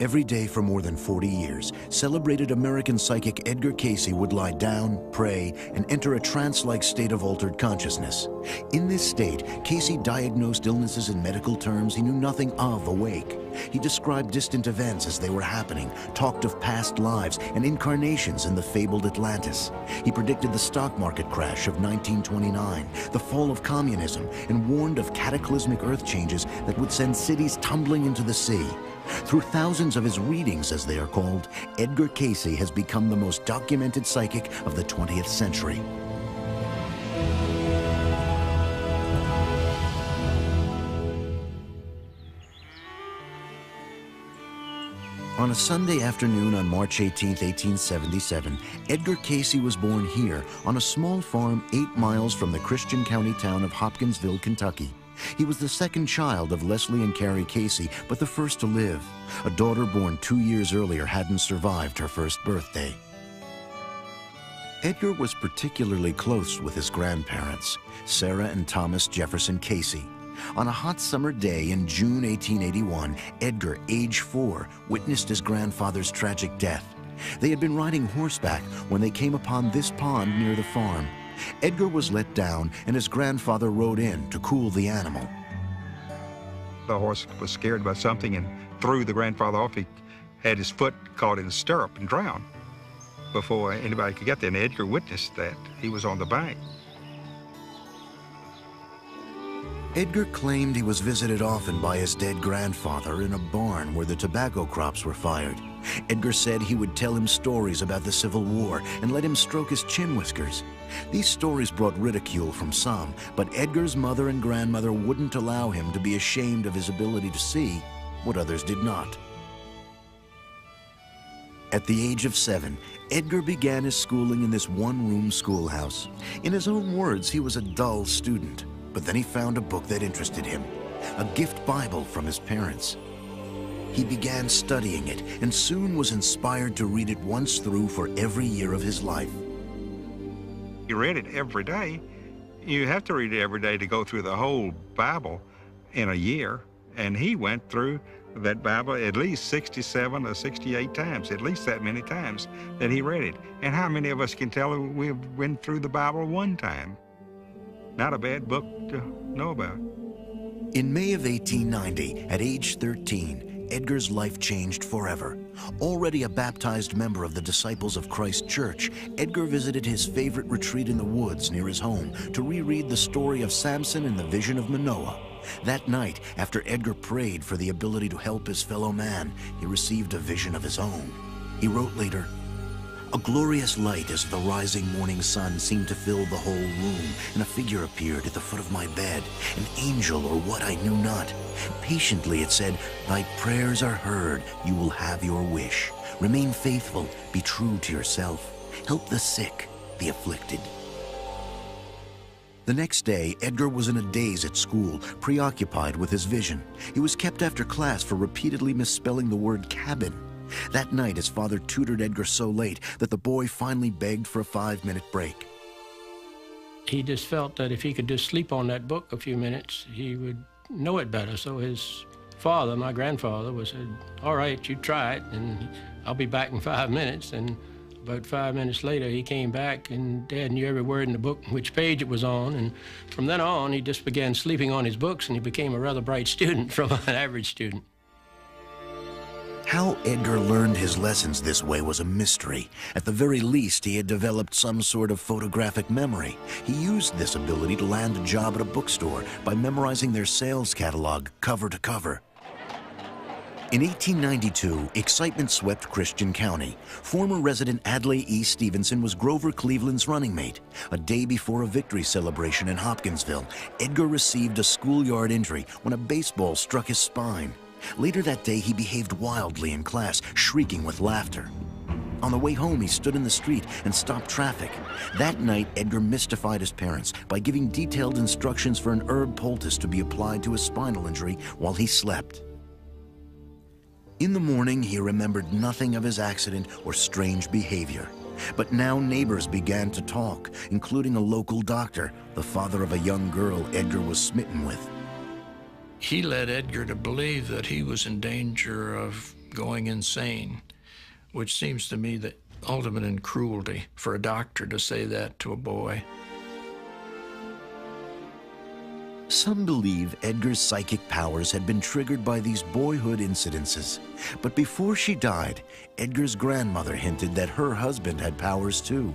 Every day for more than 40 years, celebrated American psychic Edgar Cayce would lie down, pray, and enter a trance-like state of altered consciousness. In this state, Cayce diagnosed illnesses in medical terms he knew nothing of awake. He described distant events as they were happening, talked of past lives and incarnations in the fabled Atlantis. He predicted the stock market crash of 1929, the fall of communism, and warned of cataclysmic earth changes that would send cities tumbling into the sea. Through thousands of his readings, as they are called, Edgar Cayce has become the most documented psychic of the 20th century. On a Sunday afternoon on March 18, 1877, Edgar Cayce was born here on a small farm 8 miles from the Christian county town of Hopkinsville, Kentucky. He was the second child of Leslie and Carrie Cayce, but the first to live. A daughter born 2 years earlier hadn't survived her first birthday. Edgar was particularly close with his grandparents, Sarah and Thomas Jefferson Cayce. On a hot summer day in June 1881, Edgar, age 4, witnessed his grandfather's tragic death. They had been riding horseback when they came upon this pond near the farm. Edgar was let down, and his grandfather rode in to cool the animal. The horse was scared by something and threw the grandfather off. He had his foot caught in the stirrup and drowned before anybody could get there, and Edgar witnessed that. He was on the bank. Edgar claimed he was visited often by his dead grandfather in a barn where the tobacco crops were fired. Edgar said he would tell him stories about the Civil War and let him stroke his chin whiskers. These stories brought ridicule from some, but Edgar's mother and grandmother wouldn't allow him to be ashamed of his ability to see what others did not. At the age of 7, Edgar began his schooling in this one-room schoolhouse. In his own words, he was a dull student. But then he found a book that interested him, a gift Bible from his parents. He began studying it and soon was inspired to read it once through for every year of his life. You read it every day. You have to read it every day to go through the whole Bible in a year. And he went through that Bible at least 67 or 68 times, at least that many times that he read it. And how many of us can tell we've went through the Bible one time? Not a bad book to know about. In May of 1890, at age 13, Edgar's life changed forever. Already a baptized member of the Disciples of Christ Church, Edgar visited his favorite retreat in the woods near his home to reread the story of Samson and the vision of Manoah. That night, after Edgar prayed for the ability to help his fellow man, he received a vision of his own. He wrote later, "A glorious light as the rising morning sun seemed to fill the whole room, and a figure appeared at the foot of my bed, an angel or what I knew not. Patiently it said, 'Thy prayers are heard, you will have your wish. Remain faithful, be true to yourself. Help the sick, the afflicted.'" The next day, Edgar was in a daze at school, preoccupied with his vision. He was kept after class for repeatedly misspelling the word cabin. That night, his father tutored Edgar so late that the boy finally begged for a 5-minute break. He just felt that if he could just sleep on that book a few minutes, he would know it better. So his father, my grandfather, said, "All right, you try it, and I'll be back in 5 minutes." And about 5 minutes later, he came back, and Dad knew every word in the book, which page it was on. And from then on, he just began sleeping on his books, and he became a rather bright student from an average student. How Edgar learned his lessons this way was a mystery. At the very least, he had developed some sort of photographic memory. He used this ability to land a job at a bookstore by memorizing their sales catalog cover to cover. In 1892, excitement swept Christian County. Former resident Adlai E. Stevenson was Grover Cleveland's running mate. A day before a victory celebration in Hopkinsville, Edgar received a schoolyard injury when a baseball struck his spine. Later that day, he behaved wildly in class, shrieking with laughter. On the way home, he stood in the street and stopped traffic. That night, Edgar mystified his parents by giving detailed instructions for an herb poultice to be applied to his spinal injury while he slept. In the morning, he remembered nothing of his accident or strange behavior. But now neighbors began to talk, including a local doctor, the father of a young girl Edgar was smitten with. He led Edgar to believe that he was in danger of going insane, which seems to me the ultimate in cruelty for a doctor to say that to a boy. Some believe Edgar's psychic powers had been triggered by these boyhood incidences. But before she died, Edgar's grandmother hinted that her husband had powers too,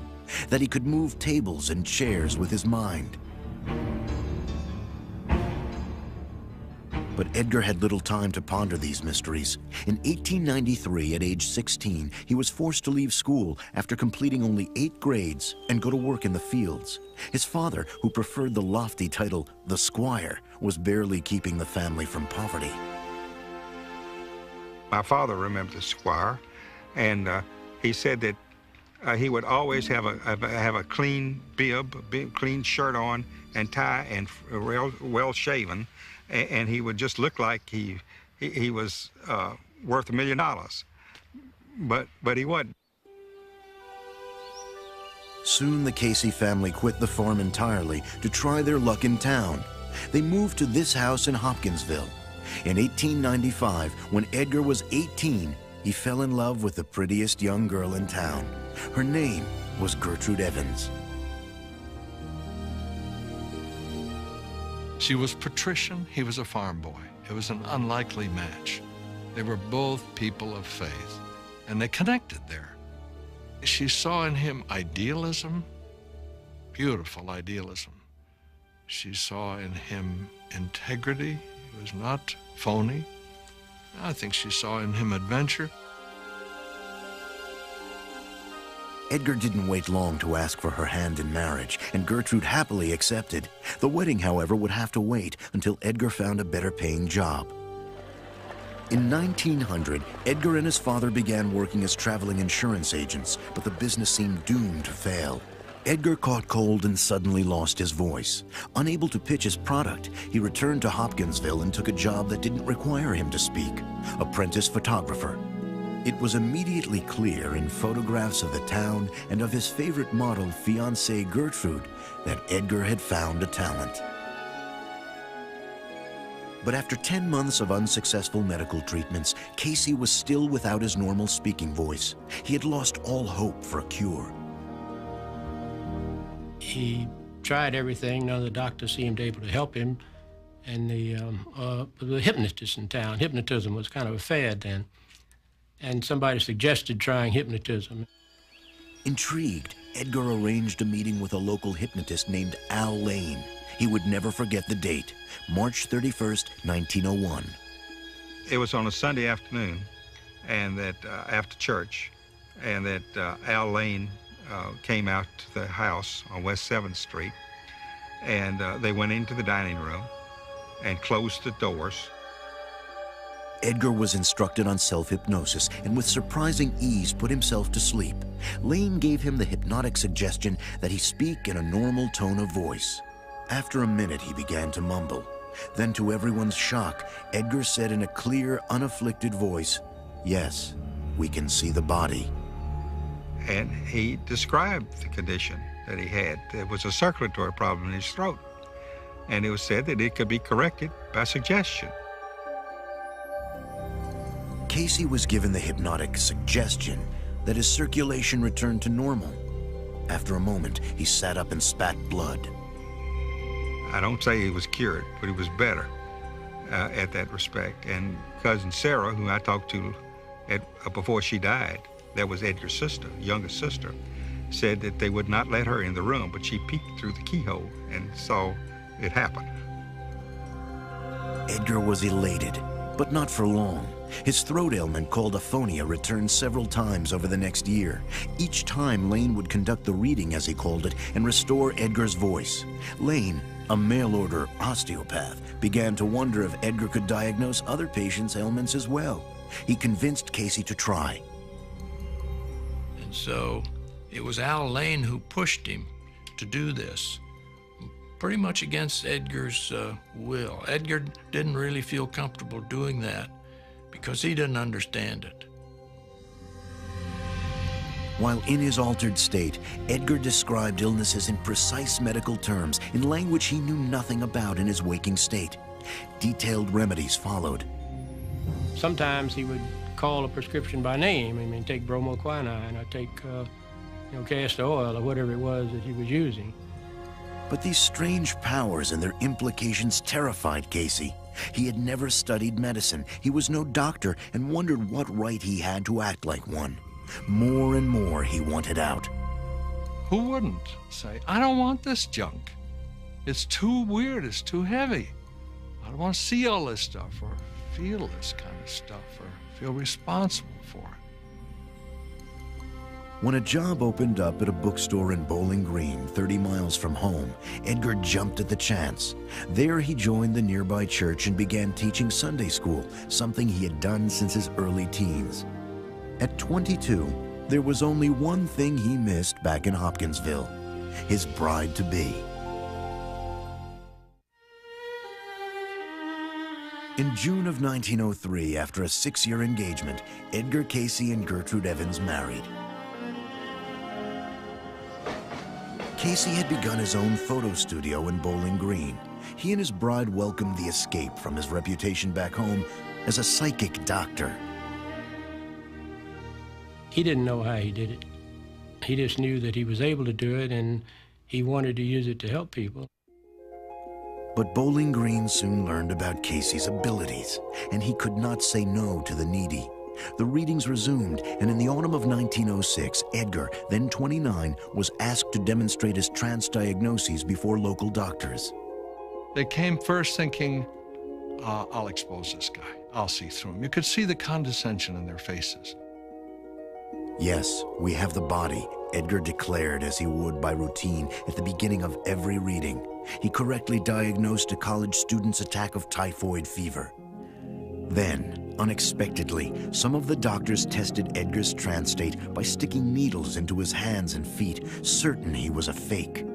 that he could move tables and chairs with his mind. But Edgar had little time to ponder these mysteries. In 1893, at age 16, he was forced to leave school after completing only 8 grades and go to work in the fields. His father, who preferred the lofty title, the Squire, was barely keeping the family from poverty. My father remembered the Squire, and he said that he would always have a clean bib, clean shirt on and tie, and well shaven. And he would just look like he was worth $1 million, but he wasn't. Soon the Cayce family quit the farm entirely to try their luck in town. They moved to this house in Hopkinsville. In 1895, when Edgar was 18, he fell in love with the prettiest young girl in town. Her name was Gertrude Evans. She was patrician, he was a farm boy. It was an unlikely match. They were both people of faith, and they connected there. She saw in him idealism, beautiful idealism. She saw in him integrity. He was not phony. I think she saw in him adventure. Edgar didn't wait long to ask for her hand in marriage, and Gertrude happily accepted. The wedding, however, would have to wait until Edgar found a better-paying job. In 1900, Edgar and his father began working as traveling insurance agents, but the business seemed doomed to fail. Edgar caught cold and suddenly lost his voice. Unable to pitch his product, he returned to Hopkinsville and took a job that didn't require him to speak: apprentice photographer. It was immediately clear in photographs of the town and of his favorite model, fiancée Gertrude, that Edgar had found a talent. But after 10 months of unsuccessful medical treatments, Cayce was still without his normal speaking voice. He had lost all hope for a cure. He tried everything. None of the doctors seemed able to help him. And the hypnotist in town, hypnotism was kind of a fad then. And somebody suggested trying hypnotism. Intrigued, Edgar arranged a meeting with a local hypnotist named Al Lane. He would never forget the date, March 31st, 1901. It was on a Sunday afternoon, and that after church, and that Al Lane came out to the house on West 7th Street, and they went into the dining room and closed the doors. Edgar was instructed on self-hypnosis and with surprising ease put himself to sleep. Lane gave him the hypnotic suggestion that he speak in a normal tone of voice. After a minute, he began to mumble. Then, to everyone's shock, Edgar said in a clear, unafflicted voice, "Yes, we can see the body." And he described the condition that he had. There was a circulatory problem in his throat, and it was said that it could be corrected by suggestion. Cayce was given the hypnotic suggestion that his circulation returned to normal. After a moment, he sat up and spat blood. I don't say he was cured, but he was better at that respect. And cousin Sarah, who I talked to before she died, that was Edgar's sister, youngest sister, said that they would not let her in the room, but she peeked through the keyhole and saw it happen. Edgar was elated, but not for long. His throat ailment, called aphonia, returned several times over the next year. Each time, Lane would conduct the reading, as he called it, and restore Edgar's voice. Lane, a mail-order osteopath, began to wonder if Edgar could diagnose other patients' ailments as well. He convinced Cayce to try. And so it was Al Lane who pushed him to do this, pretty much against Edgar's will. Edgar didn't really feel comfortable doing that because he didn't understand it. While in his altered state, Edgar described illnesses in precise medical terms, in language he knew nothing about in his waking state. Detailed remedies followed. Sometimes he would call a prescription by name. I mean, take bromoquinine or take, castor oil or whatever it was that he was using. But these strange powers and their implications terrified Cayce. He had never studied medicine. He was no doctor and wondered what right he had to act like one. More and more he wanted out. Who wouldn't say, I don't want this junk. It's too weird, it's too heavy. I don't want to see all this stuff or feel this kind of stuff or feel responsible for it. When a job opened up at a bookstore in Bowling Green, 30 miles from home, Edgar jumped at the chance. There he joined the nearby church and began teaching Sunday school, something he had done since his early teens. At 22, there was only one thing he missed back in Hopkinsville: his bride-to-be. In June of 1903, after a 6-year engagement, Edgar Cayce and Gertrude Evans married. Cayce had begun his own photo studio in Bowling Green. He and his bride welcomed the escape from his reputation back home as a psychic doctor. He didn't know how he did it. He just knew that he was able to do it, and he wanted to use it to help people. But Bowling Green soon learned about Cayce's abilities, and he could not say no to the needy. The readings resumed, and in the autumn of 1906, Edgar, then 29, was asked to demonstrate his trance diagnoses before local doctors. They came first thinking, I'll expose this guy. I'll see through him. You could see the condescension in their faces. Yes, we have the body, Edgar declared as he would by routine at the beginning of every reading. He correctly diagnosed a college student's attack of typhoid fever. Then, unexpectedly, some of the doctors tested Edgar's trance state by sticking needles into his hands and feet, certain he was a fake.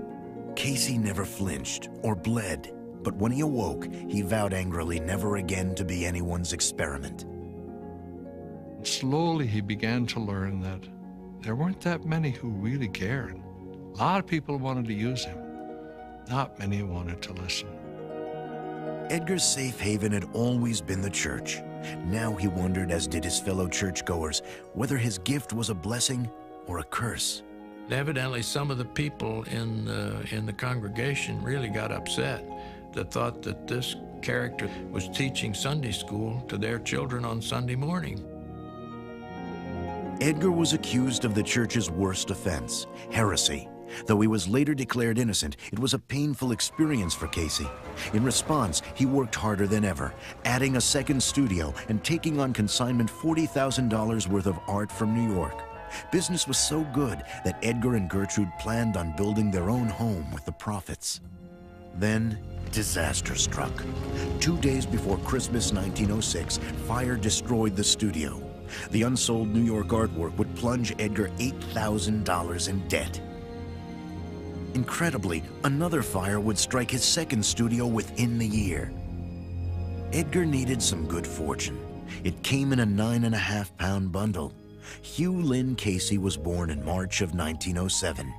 Cayce never flinched or bled, but when he awoke, he vowed angrily never again to be anyone's experiment. Slowly, he began to learn that there weren't that many who really cared. A lot of people wanted to use him. Not many wanted to listen. Edgar's safe haven had always been the church. Now he wondered, as did his fellow churchgoers, whether his gift was a blessing or a curse. Evidently, some of the people in the congregation really got upset, that thought that this character was teaching Sunday school to their children on Sunday morning. Edgar was accused of the church's worst offense, heresy. Though he was later declared innocent, it was a painful experience for Cayce. In response, he worked harder than ever, adding a second studio and taking on consignment $40,000 worth of art from New York. Business was so good that Edgar and Gertrude planned on building their own home with the profits. Then, disaster struck. 2 days before Christmas 1906, fire destroyed the studio. The unsold New York artwork would plunge Edgar $8,000 in debt. Incredibly, another fire would strike his second studio within the year. Edgar needed some good fortune. It came in a 9.5-pound bundle. Hugh Lynn Cayce was born in March of 1907.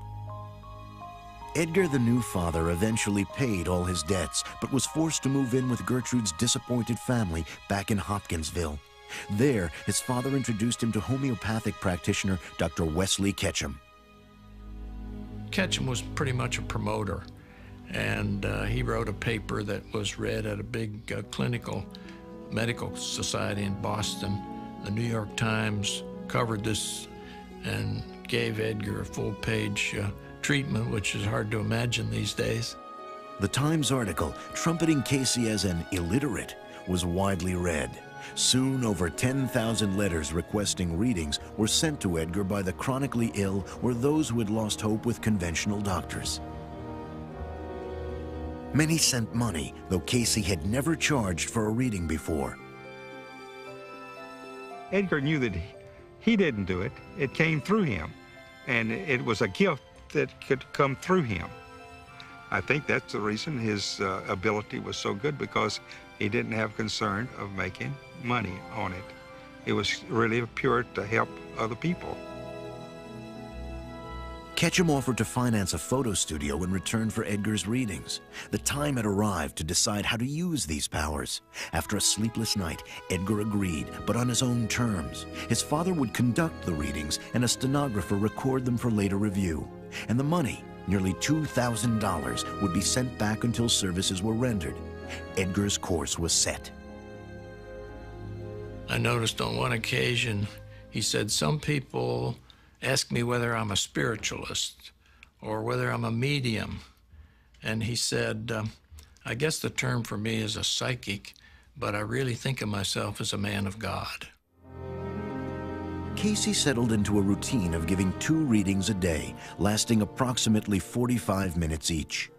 Edgar, the new father, eventually paid all his debts, but was forced to move in with Gertrude's disappointed family back in Hopkinsville. There, his father introduced him to homeopathic practitioner Dr. Wesley Ketchum. Ketchum was pretty much a promoter, and he wrote a paper that was read at a big clinical medical society in Boston. The New York Times covered this and gave Edgar a full-page treatment, which is hard to imagine these days. The Times article, trumpeting Cayce as an illiterate, was widely read. Soon, over 10,000 letters requesting readings were sent to Edgar by the chronically ill or those who had lost hope with conventional doctors. Many sent money, though Cayce had never charged for a reading before. Edgar knew that he didn't do it. It came through him, and it was a gift that could come through him. I think that's the reason his ability was so good, because he didn't have concern of making money on it. It was really pure to help other people. Ketchum offered to finance a photo studio in return for Edgar's readings. The time had arrived to decide how to use these powers. After a sleepless night, Edgar agreed, but on his own terms. His father would conduct the readings and a stenographer record them for later review. And the money, nearly $2,000, would be sent back until services were rendered. Edgar's course was set. I noticed on one occasion, he said, some people ask me whether I'm a spiritualist or whether I'm a medium. And he said, I guess the term for me is a psychic, but I really think of myself as a man of God. Cayce settled into a routine of giving 2 readings a day, lasting approximately 45 minutes each.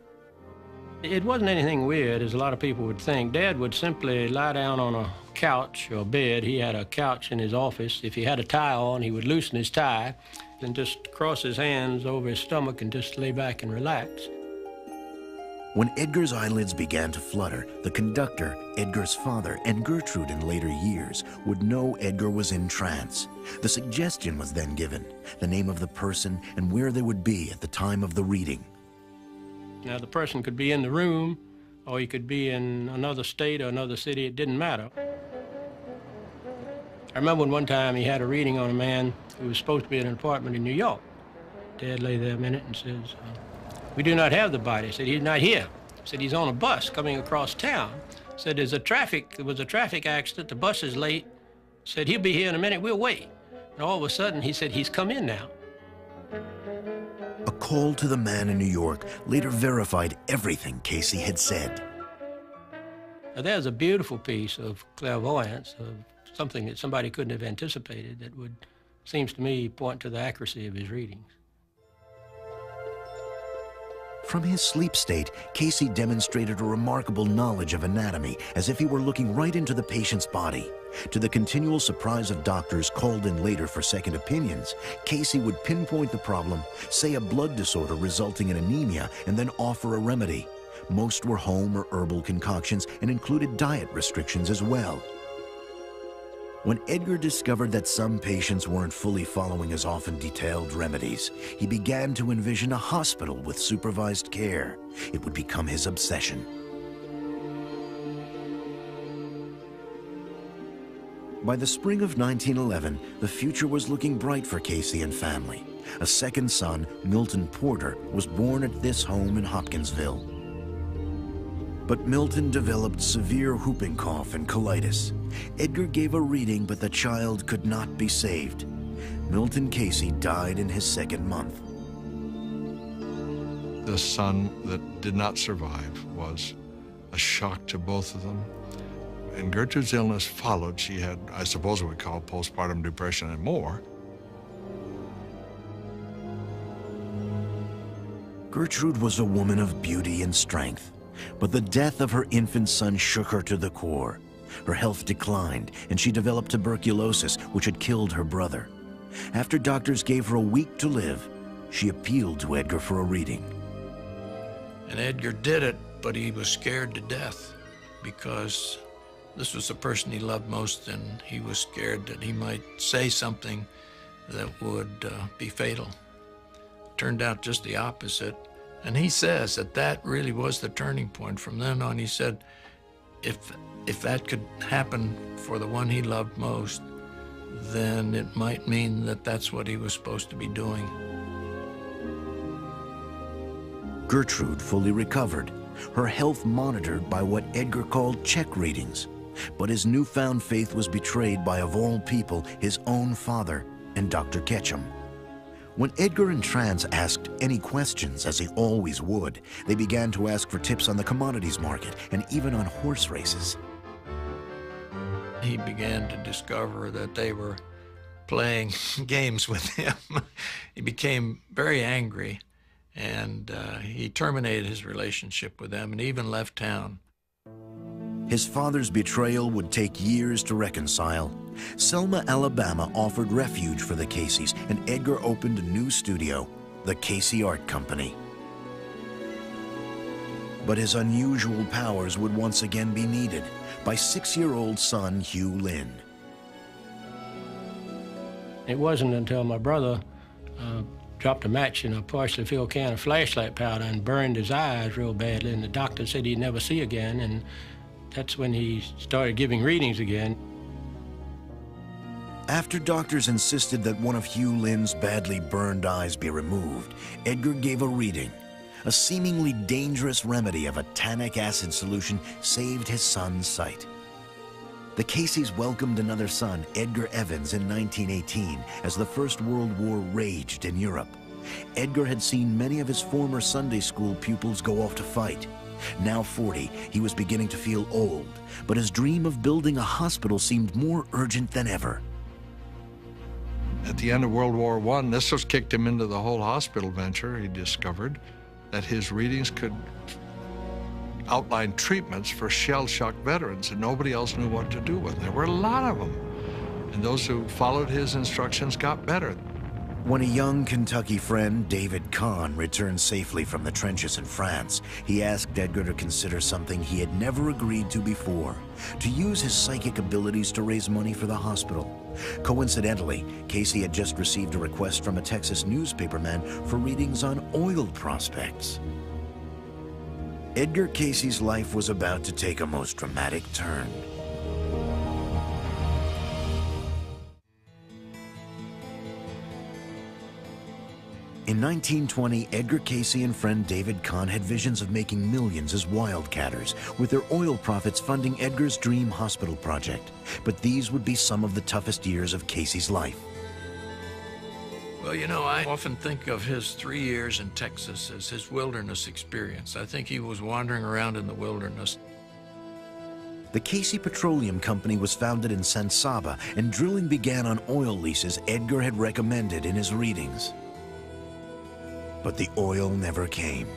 It wasn't anything weird, as a lot of people would think. Dad would simply lie down on a couch or bed. He had a couch in his office. If he had a tie on, he would loosen his tie and just cross his hands over his stomach and just lay back and relax. When Edgar's eyelids began to flutter, the conductor, Edgar's father, and Gertrude in later years would know Edgar was in trance. The suggestion was then given, the name of the person and where they would be at the time of the reading. Now, the person could be in the room, or he could be in another state or another city. It didn't matter. I remember one time he had a reading on a man who was supposed to be in an apartment in New York. Dad lay there a minute and says, we do not have the body. I said, he's not here. I said, he's on a bus coming across town. I said, there was a traffic accident. The bus is late. I said, he'll be here in a minute. We'll wait. And all of a sudden, he said, he's come in now. A call to the man in New York later verified everything Cayce had said. Now, there's a beautiful piece of clairvoyance, of something that somebody couldn't have anticipated that would, seems to me, point to the accuracy of his readings. From his sleep state, Cayce demonstrated a remarkable knowledge of anatomy, as if he were looking right into the patient's body. To the continual surprise of doctors called in later for second opinions, Cayce would pinpoint the problem, say a blood disorder resulting in anemia, and then offer a remedy. Most were home or herbal concoctions and included diet restrictions as well. When Edgar discovered that some patients weren't fully following his often detailed remedies, he began to envision a hospital with supervised care. It would become his obsession. By the spring of 1911, the future was looking bright for Cayce and family. A second son, Milton Porter, was born at this home in Hopkinsville. But Milton developed severe whooping cough and colitis. Edgar gave a reading, but the child could not be saved. Milton Cayce died in his second month. The son that did not survive was a shock to both of them. And Gertrude's illness followed. She had, I suppose what we call postpartum depression and more. Gertrude was a woman of beauty and strength, but the death of her infant son shook her to the core. Her health declined, and she developed tuberculosis, which had killed her brother. After doctors gave her a week to live, she appealed to Edgar for a reading. And Edgar did it, but he was scared to death because this was the person he loved most, and he was scared that he might say something that would be fatal. Turned out just the opposite. And he says that that really was the turning point. From then on, he said, if that could happen for the one he loved most, then it might mean that that's what he was supposed to be doing. Gertrude fully recovered, her health monitored by what Edgar called check readings. But his newfound faith was betrayed by, of all people, his own father and Dr. Ketchum. When Edgar in trance asked any questions, as he always would, they began to ask for tips on the commodities market and even on horse races. He began to discover that they were playing games with him. He became very angry, and he terminated his relationship with them and even left town. His father's betrayal would take years to reconcile. Selma, Alabama offered refuge for the Cayces, and Edgar opened a new studio, the Cayce Art Company. But his unusual powers would once again be needed by 6-year-old son Hugh Lynn. It wasn't until my brother dropped a match in a partially filled can of flashlight powder and burned his eyes real badly, and the doctor said he'd never see again, and that's when he started giving readings again. After doctors insisted that one of Hugh Lynn's badly burned eyes be removed, Edgar gave a reading. A seemingly dangerous remedy of a tannic acid solution saved his son's sight. The Cayces welcomed another son, Edgar Evans, in 1918 as the First World War raged in Europe. Edgar had seen many of his former Sunday school pupils go off to fight. Now 40, he was beginning to feel old, but his dream of building a hospital seemed more urgent than ever. At the end of World War I, this was kicked him into the whole hospital venture. He discovered that his readings could outline treatments for shell-shock veterans, and nobody else knew what to do with them. There were a lot of them, and those who followed his instructions got better. When a young Kentucky friend, David Kahn, returned safely from the trenches in France, he asked Edgar to consider something he had never agreed to before: to use his psychic abilities to raise money for the hospital. Coincidentally, Cayce had just received a request from a Texas newspaperman for readings on oil prospects. Edgar Cayce's life was about to take a most dramatic turn. In 1920, Edgar Cayce and friend David Kahn had visions of making millions as wildcatters, with their oil profits funding Edgar's dream hospital project. But these would be some of the toughest years of Cayce's life. Well, you know, I often think of his 3 years in Texas as his wilderness experience. I think he was wandering around in the wilderness. The Cayce Petroleum Company was founded in San Saba, and drilling began on oil leases Edgar had recommended in his readings. But the oil never came.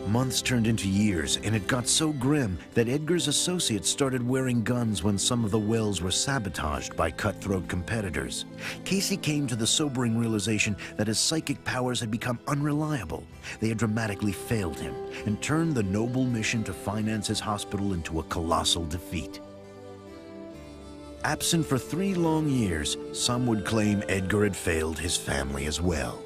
Months turned into years, and it got so grim that Edgar's associates started wearing guns when some of the wells were sabotaged by cutthroat competitors. Cayce came to the sobering realization that his psychic powers had become unreliable. They had dramatically failed him and turned the noble mission to finance his hospital into a colossal defeat. Absent for 3 long years, some would claim Edgar had failed his family as well.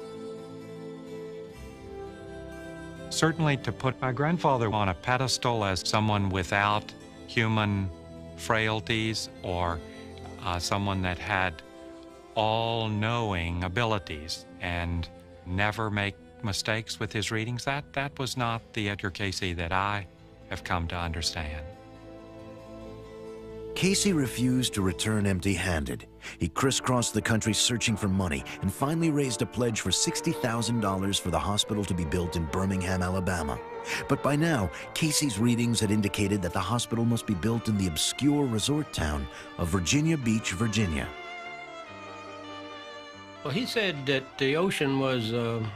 Certainly to put my grandfather on a pedestal as someone without human frailties, or someone that had all-knowing abilities and never make mistakes with his readings, that was not the Edgar Cayce that I have come to understand. Cayce refused to return empty-handed. He crisscrossed the country searching for money and finally raised a pledge for $60,000 for the hospital to be built in Birmingham, Alabama. But by now, Cayce's readings had indicated that the hospital must be built in the obscure resort town of Virginia Beach, Virginia. Well, he said that the ocean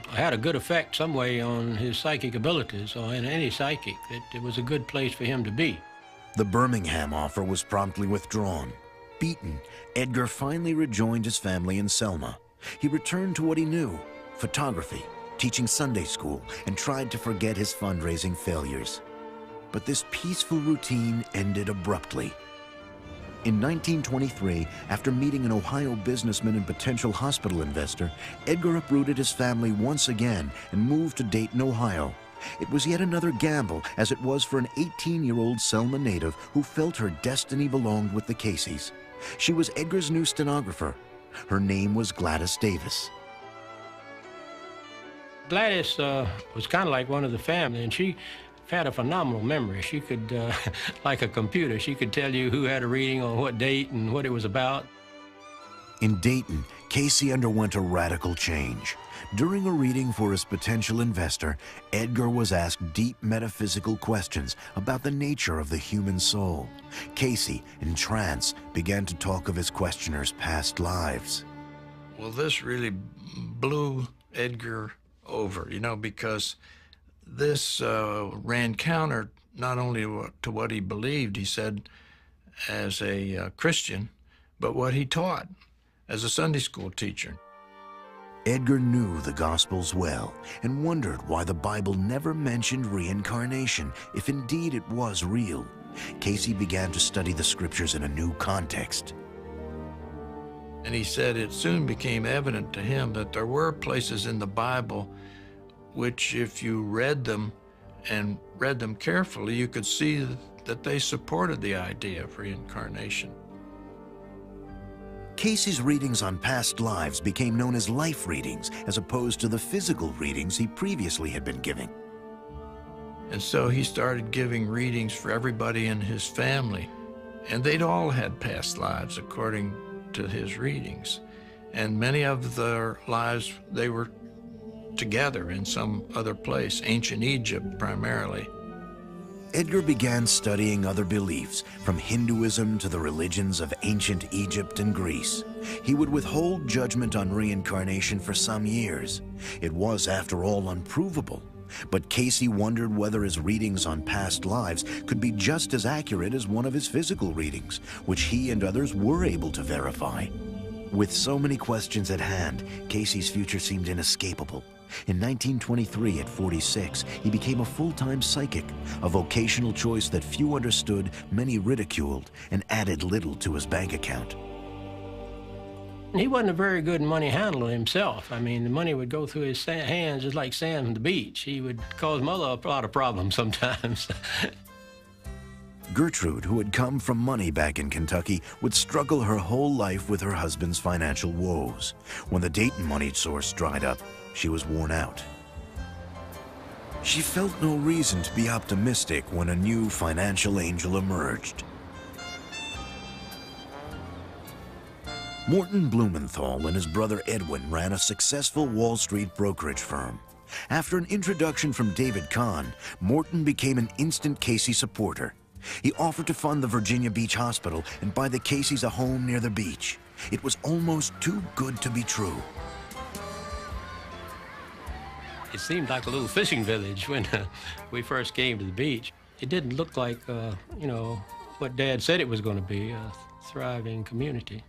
had a good effect some way on his psychic abilities, or in any psychic, that it was a good place for him to be. The Birmingham offer was promptly withdrawn. Beaten, Edgar finally rejoined his family in Selma. He returned to what he knew: photography, teaching Sunday school, and tried to forget his fundraising failures. But this peaceful routine ended abruptly. In 1923, after meeting an Ohio businessman and potential hospital investor, Edgar uprooted his family once again and moved to Dayton, Ohio. It was yet another gamble, as it was for an 18-year-old Selma native who felt her destiny belonged with the Cayces. She was Edgar's new stenographer. Her name was Gladys Davis. Gladys was kind of like one of the family, and she had a phenomenal memory. She could, like a computer, she could tell you who had a reading on what date and what it was about. In Dayton, Cayce underwent a radical change. During a reading for his potential investor, Edgar was asked deep metaphysical questions about the nature of the human soul. Cayce, in trance, began to talk of his questioner's past lives. Well, this really blew Edgar over, you know, because this ran counter not only to what he believed, he said, as a Christian, but what he taught as a Sunday school teacher. Edgar knew the Gospels well and wondered why the Bible never mentioned reincarnation, if indeed it was real. Cayce began to study the scriptures in a new context. And he said it soon became evident to him that there were places in the Bible which, if you read them and read them carefully, you could see that they supported the idea of reincarnation. Cayce's readings on past lives became known as life readings, as opposed to the physical readings he previously had been giving. And so he started giving readings for everybody in his family, and they'd all had past lives according to his readings. And many of their lives, they were together in some other place, ancient Egypt primarily. Edgar began studying other beliefs, from Hinduism to the religions of ancient Egypt and Greece. He would withhold judgment on reincarnation for some years. It was, after all, unprovable. But Cayce wondered whether his readings on past lives could be just as accurate as one of his physical readings, which he and others were able to verify. With so many questions at hand, Cayce's future seemed inescapable. In 1923, at 46, he became a full-time psychic, a vocational choice that few understood, many ridiculed, and added little to his bank account. He wasn't a very good money handler himself. I mean, the money would go through his hands just like sand from the beach. He would cause mother a lot of problems sometimes. Gertrude, who had come from money back in Kentucky, would struggle her whole life with her husband's financial woes. When the Dayton money source dried up, she was worn out. She felt no reason to be optimistic when a new financial angel emerged. Morton Blumenthal and his brother Edwin ran a successful Wall Street brokerage firm. After an introduction from David Kahn, Morton became an instant Cayce supporter. He offered to fund the Virginia Beach Hospital and buy the Cayces a home near the beach. It was almost too good to be true. It seemed like a little fishing village when we first came to the beach. It didn't look like, you know, what Dad said it was going to be, a thriving community.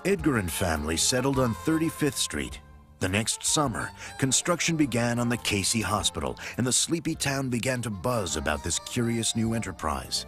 Edgar and family settled on 35th Street. The next summer, construction began on the Cayce Hospital, and the sleepy town began to buzz about this curious new enterprise.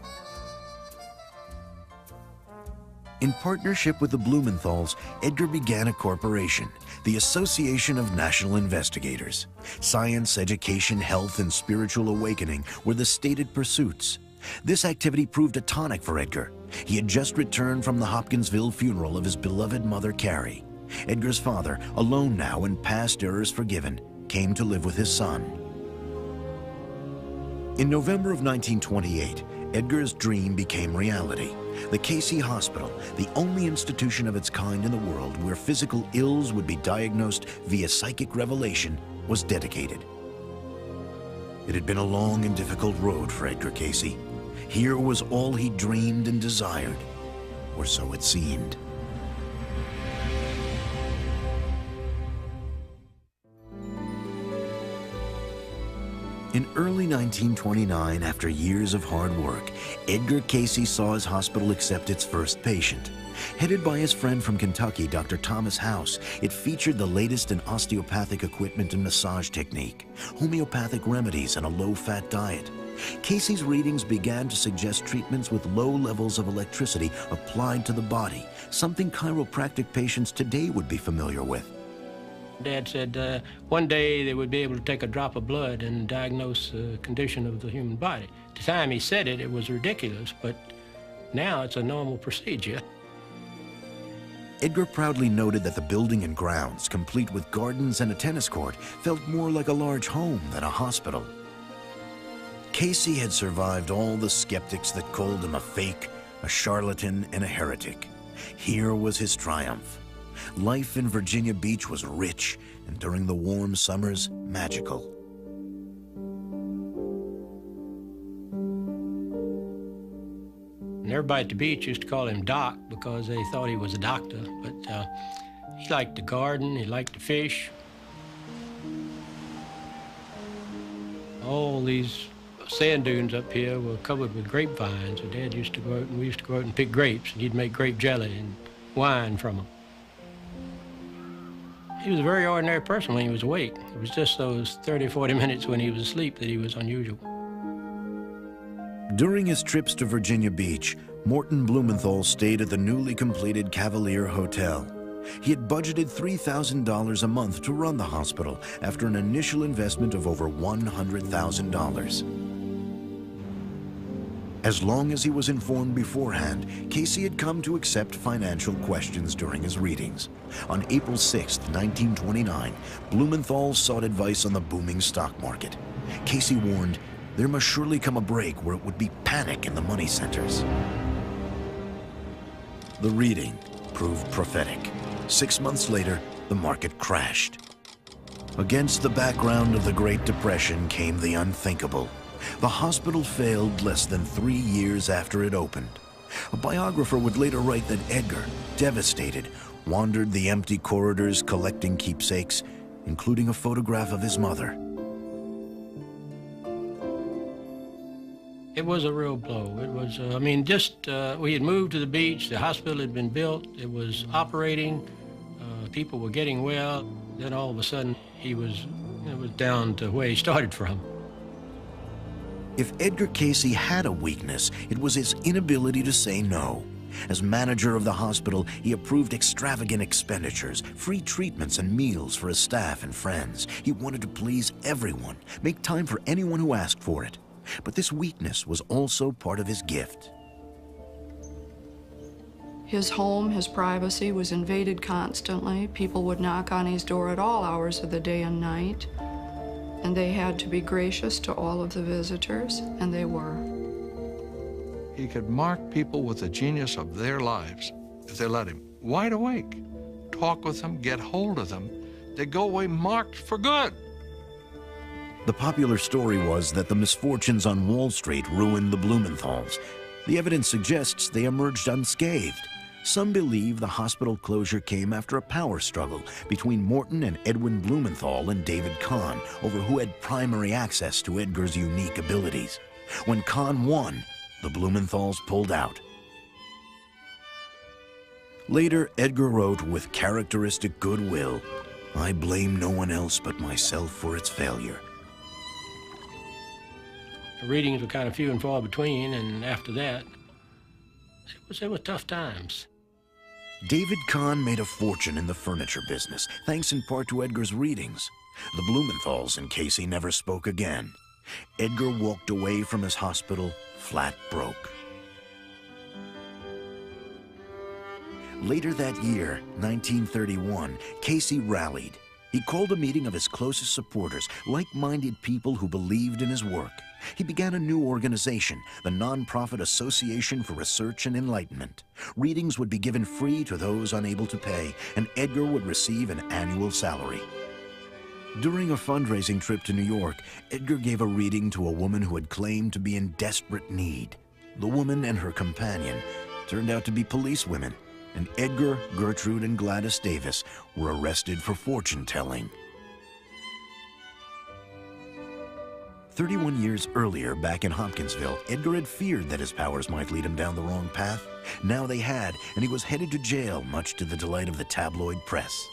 In partnership with the Blumenthals, Edgar began a corporation, the Association of National Investigators. Science, education, health, and spiritual awakening were the stated pursuits. This activity proved a tonic for Edgar. He had just returned from the Hopkinsville funeral of his beloved mother, Carrie. Edgar's father, alone now and past errors forgiven, came to live with his son. In November of 1928, Edgar's dream became reality. The Cayce Hospital, the only institution of its kind in the world where physical ills would be diagnosed via psychic revelation, was dedicated. It had been a long and difficult road for Edgar Cayce. Here was all he dreamed and desired, or so it seemed. In early 1929, after years of hard work, Edgar Cayce saw his hospital accept its first patient. Headed by his friend from Kentucky, Dr. Thomas House, it featured the latest in osteopathic equipment and massage technique, homeopathic remedies, and a low-fat diet. Cayce's readings began to suggest treatments with low levels of electricity applied to the body, something chiropractic patients today would be familiar with. Dad said one day they would be able to take a drop of blood and diagnose the condition of the human body. At the time he said it, it was ridiculous, but now it's a normal procedure. Edgar proudly noted that the building and grounds, complete with gardens and a tennis court, felt more like a large home than a hospital. Cayce had survived all the skeptics that called him a fake, a charlatan, and a heretic. Here was his triumph. Life in Virginia Beach was rich, and during the warm summers, magical. And everybody at the beach used to call him Doc because they thought he was a doctor, but he liked to garden, he liked to fish. All these sand dunes up here were covered with grapevines, and Dad used to go out, and we used to go out and pick grapes, and he'd make grape jelly and wine from them. He was a very ordinary person when he was awake. It was just those 30, 40 minutes when he was asleep that he was unusual. During his trips to Virginia Beach, Morton Blumenthal stayed at the newly completed Cavalier Hotel. He had budgeted $3,000 a month to run the hospital after an initial investment of over $100,000. As long as he was informed beforehand, Cayce had come to accept financial questions during his readings. On April 6, 1929, Blumenthal sought advice on the booming stock market. Cayce warned, there must surely come a break where it would be panic in the money centers. The reading proved prophetic. 6 months later, the market crashed. Against the background of the Great Depression came the unthinkable. The hospital failed less than 3 years after it opened. A biographer would later write that Edgar, devastated, wandered the empty corridors collecting keepsakes, including a photograph of his mother. It was a real blow. It was, we had moved to the beach, the hospital had been built, it was operating, people were getting well. Then all of a sudden, it was down to where he started from. If Edgar Cayce had a weakness, it was his inability to say no. As manager of the hospital, he approved extravagant expenditures, free treatments and meals for his staff and friends. He wanted to please everyone, make time for anyone who asked for it. But this weakness was also part of his gift. His home, his privacy was invaded constantly. People would knock on his door at all hours of the day and night. And they had to be gracious to all of the visitors, and they were. He could mark people with the genius of their lives if they let him. Wide awake. Talk with them, get hold of them. They go away marked for good. The popular story was that the misfortunes on Wall Street ruined the Blumenthals. The evidence suggests they emerged unscathed. Some believe the hospital closure came after a power struggle between Morton and Edwin Blumenthal and David Kahn over who had primary access to Edgar's unique abilities. When Kahn won, the Blumenthals pulled out. Later, Edgar wrote with characteristic goodwill, "I blame no one else but myself for its failure." The readings were kind of few and far between, and after that, it was tough times. David Kahn made a fortune in the furniture business, thanks in part to Edgar's readings. The Blumenthals and Cayce never spoke again. Edgar walked away from his hospital flat broke. Later that year, 1931, Cayce rallied. He called a meeting of his closest supporters, like-minded people who believed in his work. He began a new organization, the Nonprofit Association for Research and Enlightenment. Readings would be given free to those unable to pay, and Edgar would receive an annual salary. During a fundraising trip to New York, Edgar gave a reading to a woman who had claimed to be in desperate need. The woman and her companion turned out to be policewomen, and Edgar, Gertrude, and Gladys Davis were arrested for fortune-telling. 31 years earlier, back in Hopkinsville, Edgar had feared that his powers might lead him down the wrong path. Now they had, and he was headed to jail, much to the delight of the tabloid press.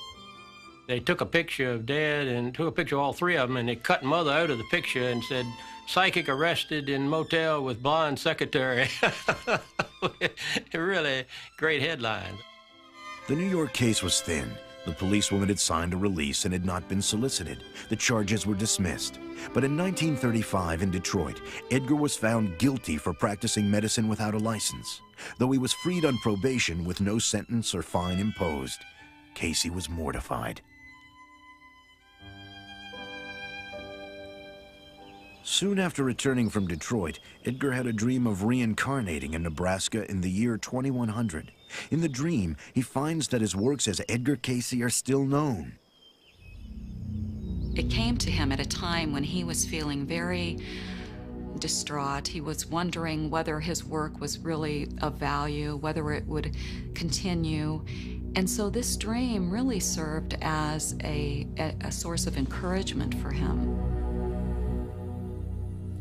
They took a picture of Dad and took a picture of all three of them, and they cut Mother out of the picture and said, "Psychic arrested in motel with blonde secretary." Really great headline. The New York case was thin. The policewoman had signed a release and had not been solicited. The charges were dismissed. But in 1935 in Detroit, Edgar was found guilty for practicing medicine without a license. Though he was freed on probation with no sentence or fine imposed, Cayce was mortified. Soon after returning from Detroit, Edgar had a dream of reincarnating in Nebraska in the year 2100. In the dream, he finds that his works as Edgar Cayce are still known. It came to him at a time when he was feeling very distraught. He was wondering whether his work was really of value, whether it would continue. And so this dream really served as a source of encouragement for him.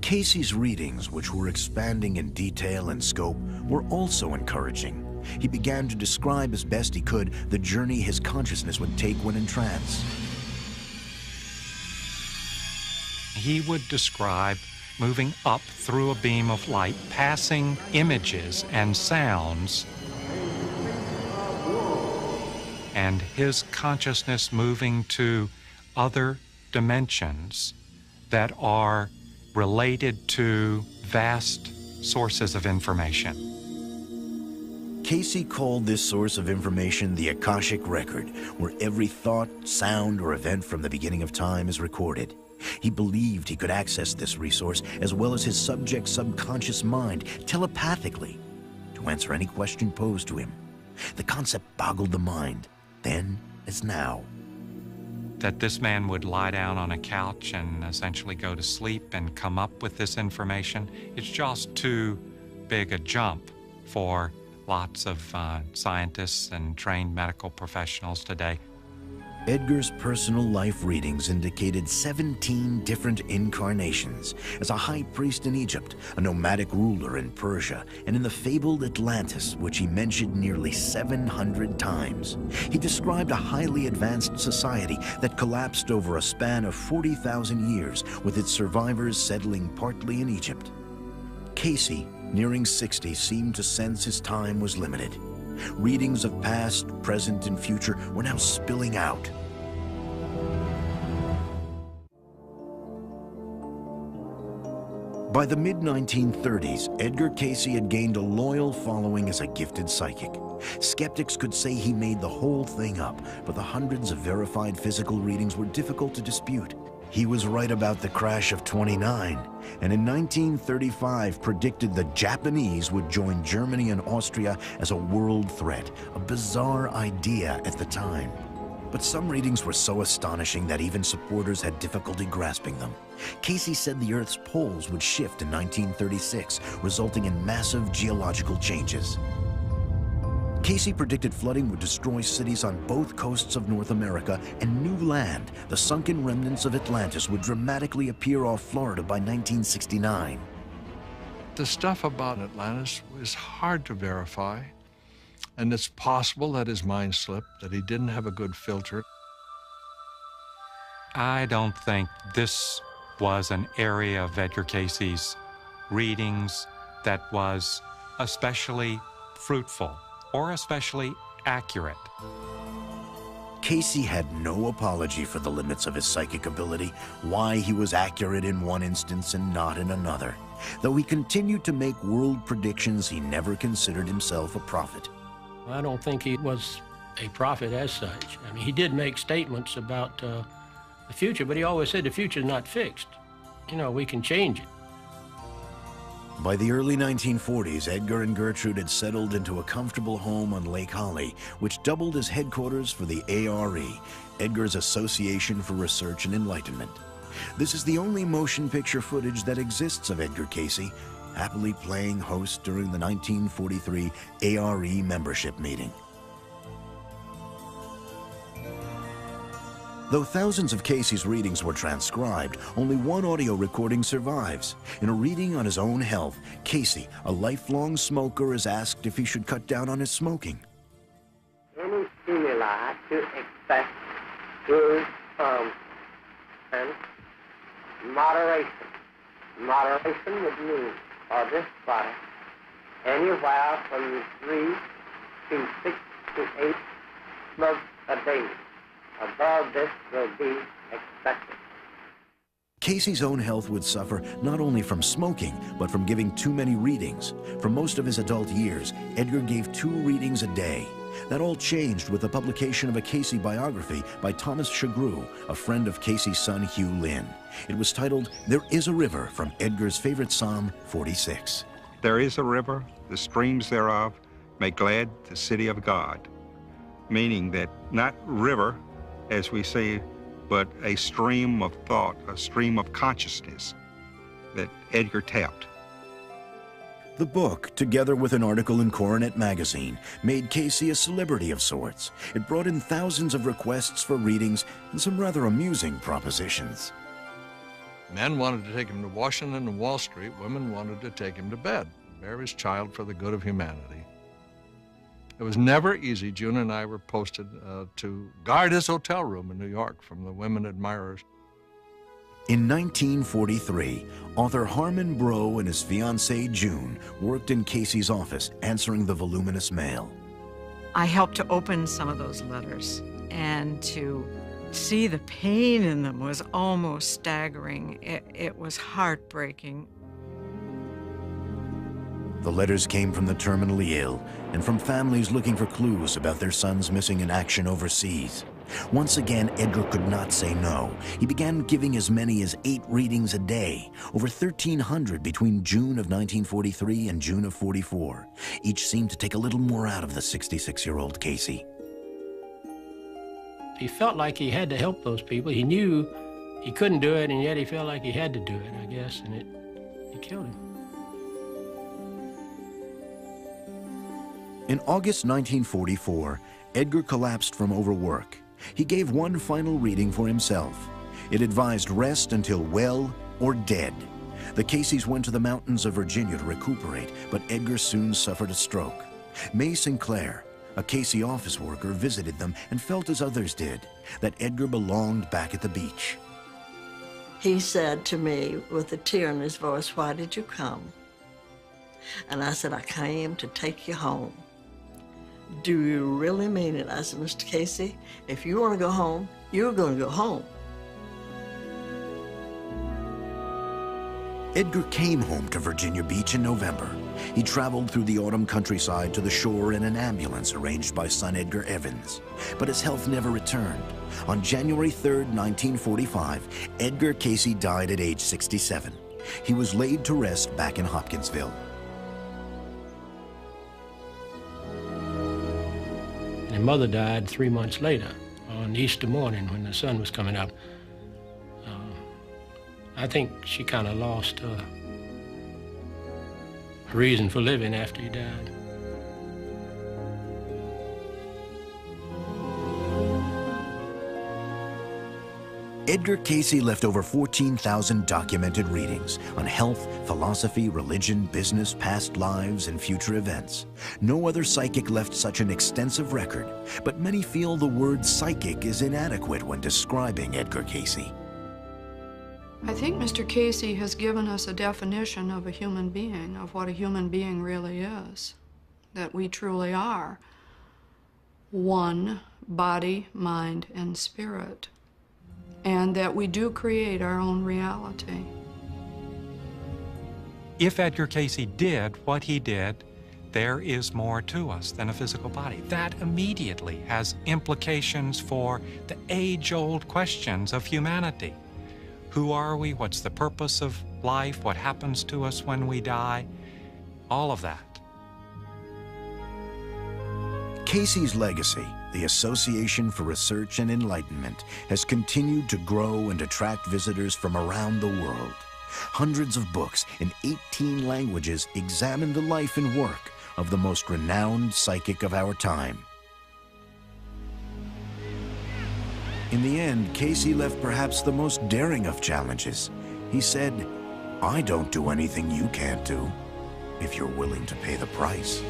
Cayce's readings, which were expanding in detail and scope, were also encouraging. He began to describe as best he could the journey his consciousness would take when in trance. He would describe moving up through a beam of light, passing images and sounds, and his consciousness moving to other dimensions that are related to vast sources of information. Cayce called this source of information the Akashic Record, where every thought, sound, or event from the beginning of time is recorded. He believed he could access this resource, as well as his subject's subconscious mind, telepathically, to answer any question posed to him. The concept boggled the mind, then as now. That this man would lie down on a couch and essentially go to sleep and come up with this information, it's just too big a jump for lots of scientists and trained medical professionals today. Edgar's personal life readings indicated 17 different incarnations as a high priest in Egypt, a nomadic ruler in Persia, and in the fabled Atlantis, which he mentioned nearly 700 times. He described a highly advanced society that collapsed over a span of 40,000 years, with its survivors settling partly in Egypt. Cayce, nearing 60, seemed to sense his time was limited. Readings of past, present, and future were now spilling out. By the mid-1930s, Edgar Cayce had gained a loyal following as a gifted psychic. Skeptics could say he made the whole thing up, but the hundreds of verified physical readings were difficult to dispute. He was right about the crash of 29, and in 1935 predicted the Japanese would join Germany and Austria as a world threat, a bizarre idea at the time. But some readings were so astonishing that even supporters had difficulty grasping them. Cayce said the Earth's poles would shift in 1936, resulting in massive geological changes. Cayce predicted flooding would destroy cities on both coasts of North America, and new land, the sunken remnants of Atlantis, would dramatically appear off Florida by 1969. The stuff about Atlantis was hard to verify, and it's possible that his mind slipped, that he didn't have a good filter. I don't think this was an area of Edgar Cayce's readings that was especially fruitful or especially accurate. Cayce had no apology for the limits of his psychic ability, why he was accurate in one instance and not in another. Though he continued to make world predictions, he never considered himself a prophet. I don't think he was a prophet as such. I mean, he did make statements about the future, but he always said the future is not fixed. You know, we can change it. By the early 1940s, Edgar and Gertrude had settled into a comfortable home on Lake Holly, which doubled as headquarters for the ARE, Edgar's Association for Research and Enlightenment. This is the only motion picture footage that exists of Edgar Cayce, happily playing host during the 1943 ARE membership meeting. Though thousands of Cayce's readings were transcribed, only one audio recording survives. In a reading on his own health, Cayce, a lifelong smoker, is asked if he should cut down on his smoking. Any stimuli to expect is and moderation. Moderation would mean, for this body, anywhere from 3 to 6 to 8 smokes a day. Above this will be expected. Cayce's own health would suffer not only from smoking, but from giving too many readings. For most of his adult years, Edgar gave 2 readings a day. That all changed with the publication of a Cayce biography by Thomas Shagru, a friend of Cayce's son Hugh Lynn. It was titled, "There is a River," from Edgar's favorite Psalm 46. There is a river, the streams thereof make glad the city of God. Meaning that not river, as we say, but a stream of thought, a stream of consciousness that Edgar tapped. The book, together with an article in Coronet magazine, made Cayce a celebrity of sorts. It brought in thousands of requests for readings and some rather amusing propositions. Men wanted to take him to Washington and Wall Street. Women wanted to take him to bed, bear his child for the good of humanity. It was never easy. June and I were posted to guard his hotel room in New York from the women admirers. In 1943, author Harmon Brough and his fiancée June worked in Cayce's office, answering the voluminous mail. I helped to open some of those letters, and to see the pain in them was almost staggering. It was heartbreaking. The letters came from the terminally ill and from families looking for clues about their sons missing in action overseas. Once again, Edgar could not say no. He began giving as many as 8 readings a day, over 1,300 between June of 1943 and June of 44. Each seemed to take a little more out of the 66-year-old Cayce. He felt like he had to help those people. He knew he couldn't do it, and yet he felt like he had to do it, I guess, and it killed him. In August 1944, Edgar collapsed from overwork. He gave one final reading for himself. It advised rest until well or dead. The Cayces went to the mountains of Virginia to recuperate, but Edgar soon suffered a stroke. May Sinclair, a Cayce office worker, visited them and felt as others did, that Edgar belonged back at the beach. He said to me with a tear in his voice, "Why did you come?" And I said, "I came to take you home." "Do you really mean it?" I said, "Mr. Cayce, if you want to go home, you're going to go home." Edgar came home to Virginia Beach in November. He traveled through the autumn countryside to the shore in an ambulance arranged by son Edgar Evans. But his health never returned. On January 3rd, 1945, Edgar Cayce died at age 67. He was laid to rest back in Hopkinsville. And mother died 3 months later, on Easter morning when the sun was coming up. I think she kind of lost her reason for living after he died. Edgar Cayce left over 14,000 documented readings on health, philosophy, religion, business, past lives, and future events. No other psychic left such an extensive record, but many feel the word psychic is inadequate when describing Edgar Cayce. I think Mr. Cayce has given us a definition of a human being, of what a human being really is, that we truly are one, body, mind, and spirit, and that we do create our own reality. If Edgar Cayce did what he did, there is more to us than a physical body. That immediately has implications for the age-old questions of humanity. Who are we? What's the purpose of life? What happens to us when we die? All of that. Cayce's legacy, the Association for Research and Enlightenment, has continued to grow and attract visitors from around the world. Hundreds of books in 18 languages examine the life and work of the most renowned psychic of our time. In the end, Cayce left perhaps the most daring of challenges. He said, "I don't do anything you can't do, if you're willing to pay the price."